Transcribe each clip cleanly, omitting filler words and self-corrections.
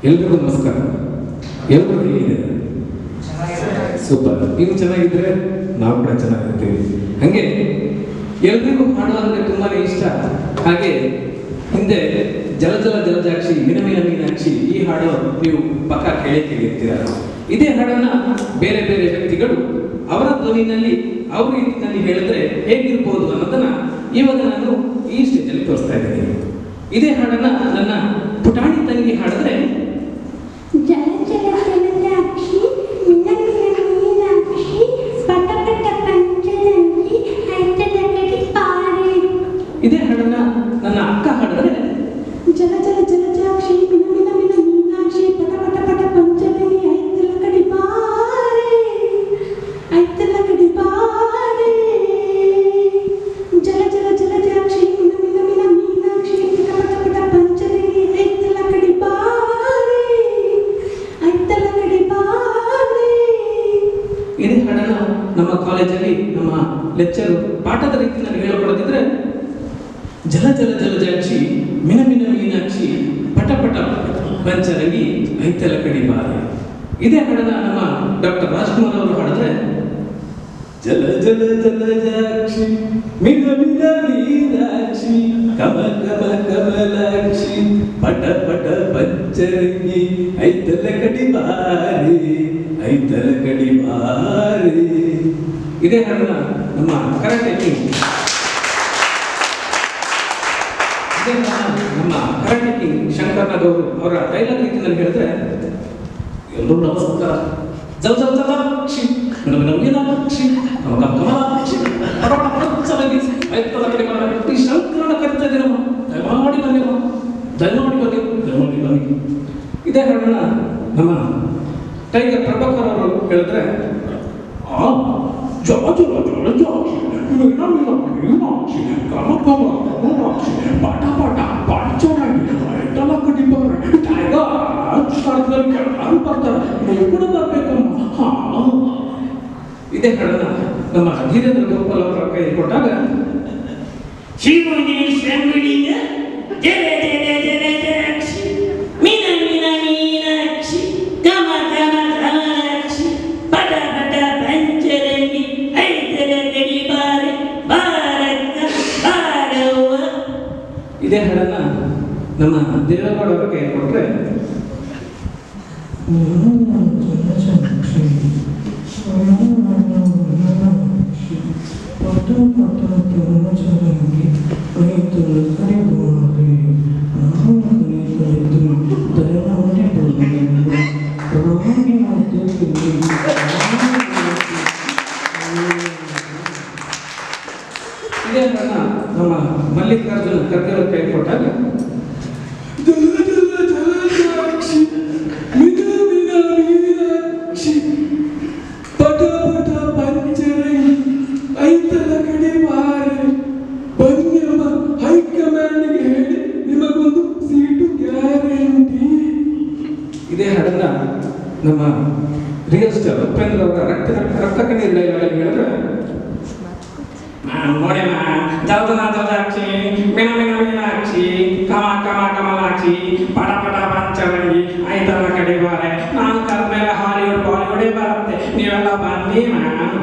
ಎಲ್ರಿಗೂ ನಮಸ್ಕಾರ. ಎಲ್ಲರೂ ಹೇಗಿದ್ದಾರೆ? ಸೂಪರ್. ನೀವು ಚೆನ್ನಾಗಿದ್ರೆ ನಾವು ಕೂಡ ಚೆನ್ನಾಗಿರ್ತೀವಿ. ಹಾಗೆ ಎಲ್ರಿಗೂ ಹಾಡು ಅಂದರೆ ತುಂಬಾನೇ ಇಷ್ಟ. ಹಾಗೆ ಹಿಂದೆ ಜಲ ಜಲ ಜಲಜಾಕ್ಷಿ ಮಿನ ಮಿನ ಮೀನಾಕ್ಷಿ ಈ ಹಾಡು ನೀವು ಪಕ್ಕ ಕೇಳಿರ್ತೀರ. ಇದೇ ಹಾಡನ್ನ ಬೇರೆ ಬೇರೆ ವ್ಯಕ್ತಿಗಳು ಅವರ ಧ್ವನಿನಲ್ಲಿ ಅವ್ರ ರೀತಿಯಲ್ಲಿ ಹೇಳಿದ್ರೆ ಹೇಗಿರ್ಬೋದು ಅನ್ನೋದನ್ನ ಇವಾಗ ನಾನು ಈ ಸ್ಟೇಜಲ್ಲಿ ತೋರಿಸ್ತಾ ಇದ್ದೀನಿ. ಇದೇ ಹಾಡನ್ನ ನನ್ನ ಪುಟಾಣಿ ತಂಗಿ ಹಾಡಿದ್ರೆ ಜಲ ಜಲ ಜಲಜಾಕ್ಷಿ ಮಿನ ಮಿನ ಮೀನಾಕ್ಷಿ ಪಟ ಪಟ ಪಂಚರಂಗಿ ಐತಲಕಡಿ ಪಾರೆ. ಇದೇ ಹಾಡನ್ನ ನನ್ನ ಅಕ್ಕ ಹಾಡಿದ್ರೆ ಜಲ ಜಲ ಜಲಜಾಕ್ಷಿ ಮಿನ ಮಿನ ಮಿನ ಮೀನಾಕ್ಷಿ ಪಟ ಪಟ ಪಟ ಪಂಚರಂಗಿ ಐತಲಕಡಿ ಪಾರೆ ಐತಲಕಡಿ ಪಾರೆ. ಜಲ ಜಲ ಜಲಜಾಕ್ಷಿ ಮಿನ ಮಿನ ಮಿನ ಮೀನಾಕ್ಷಿ ಪಟ ಪಟ ಪಟ ಪಂಚರಂಗಿ ಐತಲಕಡಿ ಪಾರೆ ಐತಲಕಡಿ ಪಾರೆ. ಇದೇ ಹಾಡನ್ನ ನಮ್ಮ ಕಾಲೇಜಲ್ಲಿ ನಮ್ಮ ಲೆಕ್ಚರ್ ಪಾಠದ ರೀತಿಯಲ್ಲಿ ಹೇಳಿಕೊಡೋದಿದ್ರೆ ಜಲ ಜಲ ಜಲಜಾಕ್ಷಿ ಮಿನ ಮಿನ ಮೀನಾಕ್ಷಿ ಪಟ ಪಟ ಪಂಚರಂಗಿ ಐತಲ ಕಡಿ ಬಾರಿ. ಇದೇ ಹಾಡನ್ನ ನಮ್ಮ ಡಾಕ್ಟರ್ ರಾಜ್ಕುಮಾರ್ ಅವರು ಹಾಡಿದ್ರೆ ಜಲ ಜಲ ಜಲಜಾಕ್ಷಿ ಮಿನ ಮಿನ ಮೀನಾಕ್ಷಿ ಕಮ ಕಮ ಕಮಲಾಕ್ಷಿ ಪಟ ಪಟ ಪಂಚರಂಗಿ ಐತಲ ಕಡಿ ಬಾರಿ ಐತಲ ಕಡಿ ಬಾರಿ. ಇದೇ ಹಾಡನ್ನ ನಮ್ಮ ಕರಾಟೆ ಕಿಂಗ್ ನಮ್ಮ ಕರಾಟೆ ಕಿಂಗ್ ಶಂಕರ್ ನಾಗ್ ಅವರು ಅವರ ಡೈಲಾಗ್ ರೀತಿಯಲ್ಲಿ ಹೇಳಿದ್ರೆ ಎಲ್ಲರೂ ನಮಸ್ಕಾರ ಜಲ ಜಲ ಜಲಾಕ್ಷಿ ಮಿನ ಮಿನ ಮೀನಾಕ್ಷಿ ಕಮ ಕಮ ಕಮಲಾಕ್ಷಿ ಪಟ ಪಟ ಪಂಚರಂಗಿ ಐತಲ ಕಡಿ ಬಾರಿ. ಈ ಶಂಕರನ ಕರಿತಾ ಇದ್ದೀರಮ್ಮ, ದಯಮಾಡಿ ಬನ್ನಿಮ್ಮ, ದಯಮಾಡಿ ಬನ್ನಿ, ದಯಮಾಡಿ ಬನ್ನಿ. ಇದೇ ಹಾಡನ್ನ ನಮ್ಮ ಟೈಗರ್ ಪ್ರಭಾಕರ್ ಅವರು ಹೇಳಿದ್ರೆ ಜಲ ಜಲ ಜಲಜಾಕ್ಷಿ ಮಿನ ಮಿನ ಮೀನಾಕ್ಷಿ ಕಮ ಕಮ ಕಮಲಾಕ್ಷಿ ಪಟ ಪಟ ಪಂಚರಂಗಿ ಐತಲ ಕಡಿ ಬಾರಿ. ಟೈಗರ್ ಸ್ಥಳದಲ್ಲಿ ಯಾರು ಬರ್ತಾರೆ, ನೀವು ಕೂಡ ಬರ್ಬೇಕಮ್ಮ. ಇದೇ ಹಾಡನ್ನ ನಮ್ಮ ಧೀರೇಂದ್ರ ಗೋಪಾಲ್ ಅವರ ಕೈ ಕೊಟ್ಟಾಗ ಶಿವನೇ ಶ್ರವಣಿಯ ಜಲ ಜಲ ಜಲಜಾಕ್ಷಿ ಮಿನ ಮಿನ ಮೀನಾಕ್ಷಿ ಕಮ ಕಮ ಕಮಲಾಕ್ಷಿ ಪಟ ಪಟ ಪಂಚರಂಗಿ ಐತಲ ಕಡಿ ಬಾರೆ ಬಾರಕ್ಕ ಬಾರವ್ವ. ಇದೇ ಹಾಡನ್ನ ನಮ್ಮ ದೇವೇಗೌಡ ಅವರ ಕೈ ಕೊಟ್ರೆ ಇದೇ ಹಾಡನ್ನ ನಮ್ಮ ಮಲ್ಲಿಕಾರ್ಜುನ ಖರ್ಗೆ ಅವರ ಕೈ ಕೊಟ್ಟಾಗ ಜಲ ಜಲ ಜಲಜಾಕ್ಷಿ ಮಿನ ಮಿನ ಮೀನಾಕ್ಷಿ ಪಟ ಪಟ ಪಂಚರಂಗಿ ಐತಲ ಕಡಿ ಬಾರಿ. ಬನ್ನಿಯಮ್ಮ, ಹೈಕಮಾಂಡ್ಗೆ ಹೇಳಿ ನಿಮಗೊಂದು ಸೀಟು ಗ್ಯಾರಂಟಿ. ಇದೇ ಹಾಡನ್ನ ನಮ್ಮ ರಿಯಲ್ ಸ್ಟಾರ್ ಉಪೇಂದ್ರ ಅವರ ರಕ್ತ ಕಣ್ಣೀರ್ ಡೈಲಾಗ್ ಹೇಳಿದ್ರೆ ನೋಡಮ್ಮ ಜಲಜಲ ಜಲಜಾಕ್ಷಿ ಮಿನ ಮಿನ ಮೀನಾಕ್ಷಿ ಕಮ ಕಮ ಕಮಲಾಕ್ಷಿ ಪಟ ಪಟ ಪಂಚರಂಗಿ ಐತಲ ಕಡಿ ಬಾರೆ. ನಾನು ಕರ್ಮೇಲೆ ಹಾಲಿವುಡ್ ಬಾಲಿವುಡೇ ಬರುತ್ತೆ, ನೀವೆಲ್ಲ ಬನ್ನಿ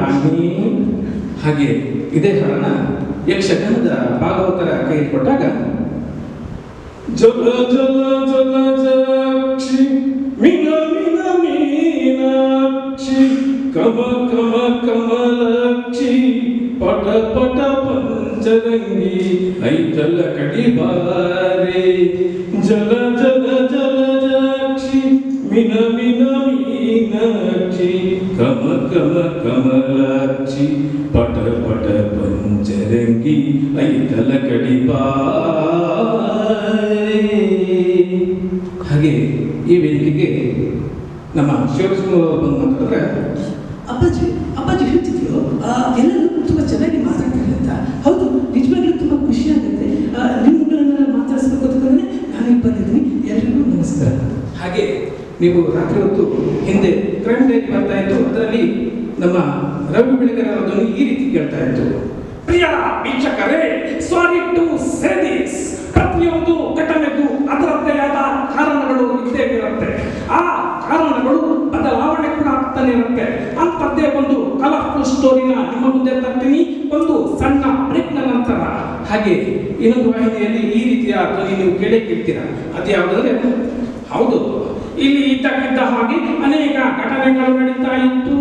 ಬನ್ನಿ. ಹಾಗೆ ಇದೇ ಹಾಡನ್ನ ಯಕ್ಷಗಾನದ ಭಾಗವತರ ಕೈ ಕೊಟ್ಟಾಗ ಜಲ ಜಲ ಜಲಜಾಕ್ಷಿ ಮಿನ ಮಿನ ಮೀನಾಕ್ಷಿ ಕಮ ಕಮ ಕಮಲಾಕ್ಷಿ ಪಟ ಪಟ ಪಂಚರಂಗಿ ಐತಲ ಕಡಿ ಬಾರಿ. ಜಲ ಜಲ ಜಲಜಾಕ್ಷಿ ಮಿನ ಮಿನ ಮೀನಾಕ್ಷಿ ಕಮ ಕಮ ಕಮಲಾಕ್ಷಿ ಪಟ ಪಟ ಪಂಚರಂಗಿ ಐತಲ ಕಡಿ ಬಾರಿ. ಹಾಗೆ ಈ ವೇದಿಕೆಗೆ ನಮ್ಮ ಶಿವಕೃಷ್ಣ ಬಂದು ಮಾತಾಡಿದ್ರೆ ಅಪ್ಪಾಜಿ ಅಪ್ಪಾಜಿ ಹೇಳ್ತಿದ್ರು ಎಲ್ಲರೂ ತುಂಬ ಚೆನ್ನಾಗಿ ಮಾತಾಡ್ತಾರೆ ಅಂತ. ಹೌದು, ನಿಜವಾಗ್ಲೂ ತುಂಬ ಖುಷಿ ಆಗುತ್ತೆ ನಿಮ್ಮಗಳನ್ನೆಲ್ಲ ಮಾತಾಡಿಸ್ಬೇಕು ಅಂತಂದ್ರೆ ನಾನು ಬಂದಿದ್ದೀನಿ. ಎಲ್ರಿಗೂ ನಮಸ್ಕಾರ. ಹಾಗೆ ನೀವು ರಾತ್ರಿ ಹೊತ್ತು ಹಿಂದೆ ಕ್ರೈಮ್ ಡೈರಿ ಬರ್ತಾ ಇತ್ತು, ಅದರಲ್ಲಿ ನಮ್ಮ ರವಿ ಬೆಳಗೆರೆ ಅವರ ಧ್ವನಿ ಈ ರೀತಿ ಕೇಳ್ತಾ ಇತ್ತು. ಪ್ರಿಯ ವೀಕ್ಷಕರೇ, ಸಾರಿ ಟು ಸೇ ದಿಸ್, ಪ್ರತಿಯೊಂದು ಘಟನೆಗೂ ಅದರದ್ದೇ ಆದ ಕಾರಣಗಳು ಇದ್ದೇ ಇರುತ್ತೆ. ಆ ಕಾರಣಗಳು ಬದಲಾವಣೆ ಕೂಡ ಆಗ್ತಾನೆ ಇರುತ್ತೆ. ಅಂಥದ್ದೇ ಒಂದು ಕಲರ್ಫುಲ್ ಸ್ಟೋರಿನ ನಿಮ್ಮ ಮುಂದೆ ತರ್ತೀನಿ ಒಂದು ಸಣ್ಣ ಬ್ರೇಕ್ನ ನಂತರ. ಹಾಗೆ ಇನ್ನೊಂದು ವಾಹಿನಿಯಲ್ಲಿ ಈ ರೀತಿಯ ಧ್ವನಿ ನೀವು ಕೇಳ್ತೀರಾ. ಅದು ಯಾವುದಂದ್ರೆ, ಹೌದು, ಇಲ್ಲಿ ಇದ್ದಕ್ಕಿದ್ದ ಹಾಗೆ ಅನೇಕ ಘಟನೆಗಳು ನಡೀತಾ ಇತ್ತು.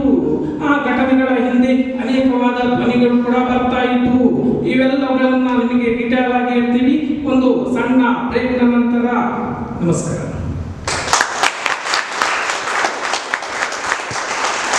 ಆ ಘಟನೆಗಳ ಹಿಂದೆ ಅನೇಕವಾದ ಧ್ವನಿಗಳು ಕೂಡ ಬರ್ತಾ ಇತ್ತು. ಇವೆಲ್ಲವುಗಳನ್ನ ನಿಮಗೆ ಡಿಟೇಲ್ ಆಗಿ ಹೇಳ್ತೀವಿ ಒಂದು ಸಣ್ಣ ಬ್ರೇಕ್ನ ನಂತರ. ನಮಸ್ಕಾರ.